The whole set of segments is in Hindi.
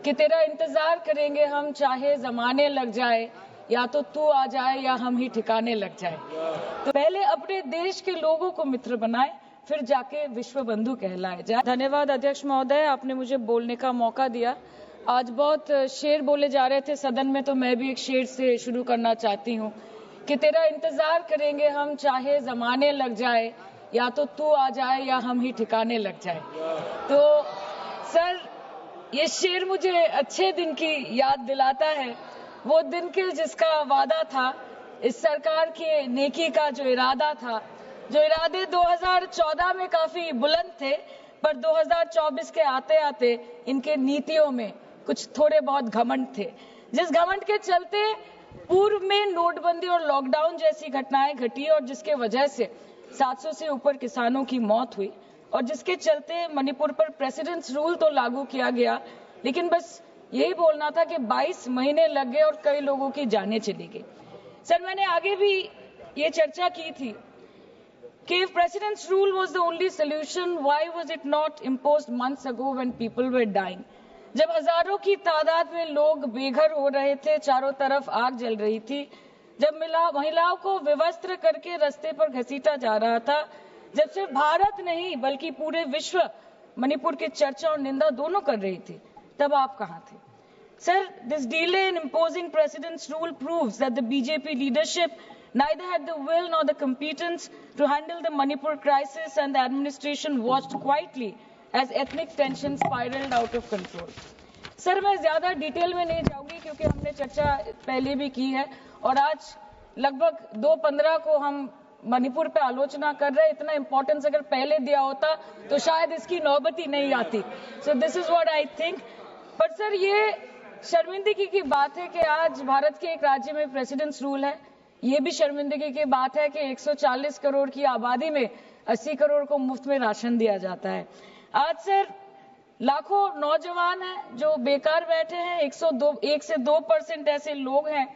कि तेरा इंतजार करेंगे हम चाहे जमाने लग जाए, या तो तू आ जाए या हम ही ठिकाने लग जाए। तो पहले अपने देश के लोगों को मित्र बनाए, फिर जाके विश्व बंधु कहलाए जाए। धन्यवाद अध्यक्ष महोदय, आपने मुझे बोलने का मौका दिया। आज बहुत शेर बोले जा रहे थे सदन में, तो मैं भी एक शेर से शुरू करना चाहती हूँ कि तेरा इंतजार करेंगे हम चाहे जमाने लग जाए, या तो तू आ जाए या हम ही ठिकाने लग जाए। तो सर, ये शेर मुझे अच्छे दिन की याद दिलाता है, वो दिन के जिसका वादा था, इस सरकार के नेकी का जो इरादा था, जो इरादे 2014 में काफी बुलंद थे, पर 2024 के आते आते इनके नीतियों में कुछ थोड़े बहुत घमंड थे, जिस घमंड के चलते पूर्व में नोटबंदी और लॉकडाउन जैसी घटनाएं घटी और जिसके वजह से 700 से ऊपर किसानों की मौत हुई, और जिसके चलते मणिपुर पर प्रेसिडेंट्स रूल तो लागू किया गया, लेकिन बस यही बोलना था कि 22 महीने लग गए और कई लोगों की जानें चली गई। सर, मैंने आगे भी ये चर्चा की थी कि if president's rule was the only solution, why was it not imposed months ago when people were dying? जब हजारों की तादाद में लोग बेघर हो रहे थे, चारों तरफ आग जल रही थी, जब महिलाओं को विवस्त्र करके रास्ते पर घसीटा जा रहा था, जब सिर्फ भारत नहीं बल्कि पूरे विश्व मणिपुर की चर्चा और निंदा दोनों कर रही थी, तब आप कहां थे? Sir, this delay in imposing president's rule proves that the BJP leadership neither had the will nor the competence to handle the Manipur crisis, and the administration watched quietly as ethnic tension spiraled out of control. Sir, मैं ज्यादा डिटेल में नहीं जाऊंगी क्योंकि हमने चर्चा पहले भी की है, और आज लगभग 2:15 को हम मणिपुर पे आलोचना कर रहे हैं। इतना इंपॉर्टेंस अगर पहले दिया होता तो शायद इसकी नौबत ही नहीं आती। So this is what I think. पर सर, ये शर्मिंदगी की बात है कि आज भारत के एक राज्य में प्रेसिडेंट्स रूल है। ये भी शर्मिंदगी की बात है कि 140 करोड़ की आबादी में 80 करोड़ को मुफ्त में राशन दिया जाता है। आज सर, लाखों नौजवान हैं जो बेकार बैठे हैं। 1 से 2% ऐसे लोग हैं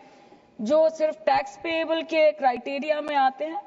जो सिर्फ टैक्स पेएबल के क्राइटेरिया में आते हैं,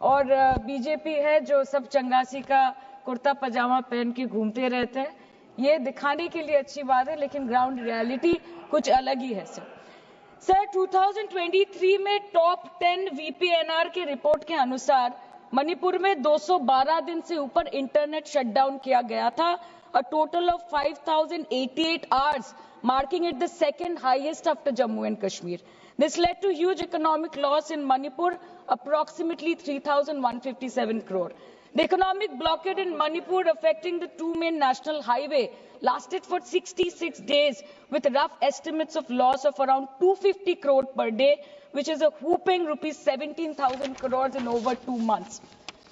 और बीजेपी है जो सब चंगासी का कुर्ता पजामा पहन के घूमते रहते हैं। ये दिखाने के लिए अच्छी बात है, लेकिन ग्राउंड रियलिटी कुछ अलग ही है। सर 2023 में टॉप 10 वीपीएनआर के रिपोर्ट के अनुसार मणिपुर में 212 दिन से ऊपर इंटरनेट शटडाउन किया गया था, a total of 5,088 hours, marking it the second highest after Jammu and Kashmir. This led to huge economic loss in Manipur, approximately 3,157 crore. The economic blockade in Manipur affecting the two main national highway lasted for 66 days, with rough estimates of loss of around 250 crore per day, which is a whooping rupees 17,000 crores in over 2 months.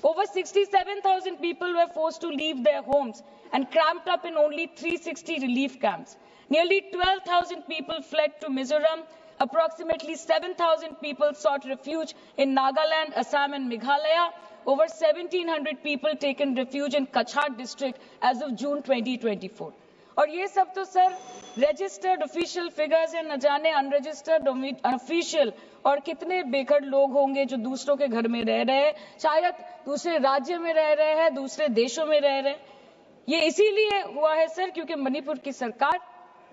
Over 67,000 people were forced to leave their homes and cramped up in only 360 relief camps. Nearly 12,000 people fled to Mizoram. Approximately 7,000 people sought refuge in Nagaland, Assam and Meghalaya. Over 1,700 people taken refuge in Kachhar district as of June 2024. और ये सब तो सर रजिस्टर्ड ऑफिशियल फिगर्स है, न जाने अनरजिस्टर्ड ऑफिशियल और कितने बेघर लोग होंगे जो दूसरों के घर में रह रहे हैं, शायद दूसरे राज्य में रह रहे हैं, दूसरे देशों में रह रहे हैं। ये इसीलिए हुआ है सर क्योंकि मणिपुर की सरकार,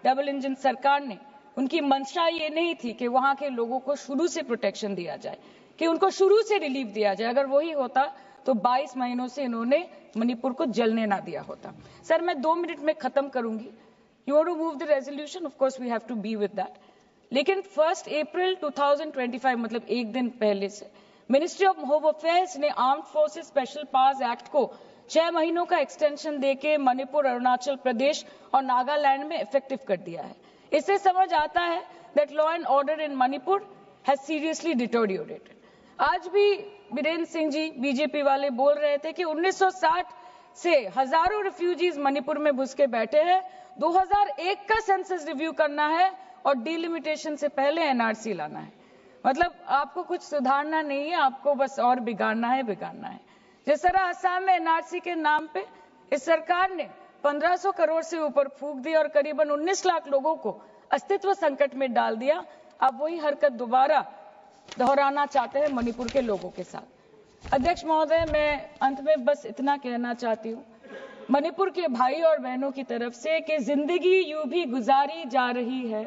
डबल इंजन सरकार ने, उनकी मंशा ये नहीं थी कि वहां के लोगों को शुरू से प्रोटेक्शन दिया जाए, कि उनको शुरू से रिलीफ दिया जाए। अगर वही होता तो 22 महीनों से इन्होंने मणिपुर को जलने ना दिया होता। सर, मैं 2 मिनट में खत्म करूंगी। You want to move the resolution, of course we have to be with that. लेकिन 1 अप्रैल 2025, मतलब एक दिन पहले से, मिनिस्ट्री ऑफ होम अफेयर्स ने Armed Forces Special Powers Act को 6 महीनों का एक्सटेंशन देके मणिपुर, अरुणाचल प्रदेश और नागालैंड में इफेक्टिव कर दिया है। इससे समझ आता है that law and order in Manipur has seriously deteriorated. आज भी बीरेन्द्र सिंह जी बीजेपी वाले बोल रहे थे कि 1960 से हजारों रिफ्यूजीज मणिपुर में घुस के बैठे हैं। 2001 का सेंसस रिव्यू करना है और डिलिमिटेशन से पहले एनआरसी लाना है। मतलब आपको कुछ सुधारना नहीं है, आपको बस और बिगाड़ना है। जिस तरह असम में एनआरसी के नाम पे इस सरकार ने 1500 करोड़ से ऊपर फूंक दी और करीबन 19 लाख लोगों को अस्तित्व संकट में डाल दिया, अब वही हरकत दोबारा दोहराना चाहते हैं मणिपुर के लोगों के साथ। अध्यक्ष महोदय, मैं अंत में बस इतना कहना चाहती हूँ मणिपुर के भाई और बहनों की तरफ से कि जिंदगी यूं भी गुजारी जा रही है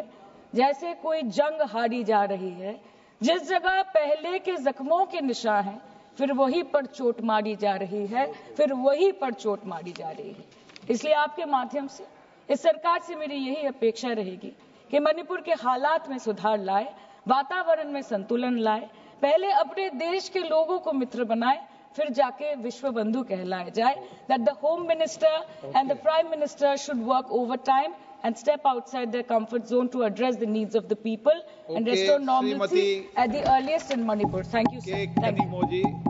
जैसे कोई जंग हारी जा रही है। जिस जगह पहले के जख्मों के निशान हैं, फिर वहीं पर चोट मारी जा रही है, फिर वहीं पर चोट मारी जा रही है। इसलिए आपके माध्यम से इस सरकार से मेरी यही अपेक्षा रहेगी कि मणिपुर के हालात में सुधार लाए, वातावरण में संतुलन लाए, पहले अपने देश के लोगों को मित्र बनाए, फिर जाके विश्व बंधु कहलाए जाए। That the Home Minister and the Prime Minister should work overtime and step outside their comfort zone to address the needs of the people and restore normalcy at the earliest in Manipur. Thank you, sir. Thank you.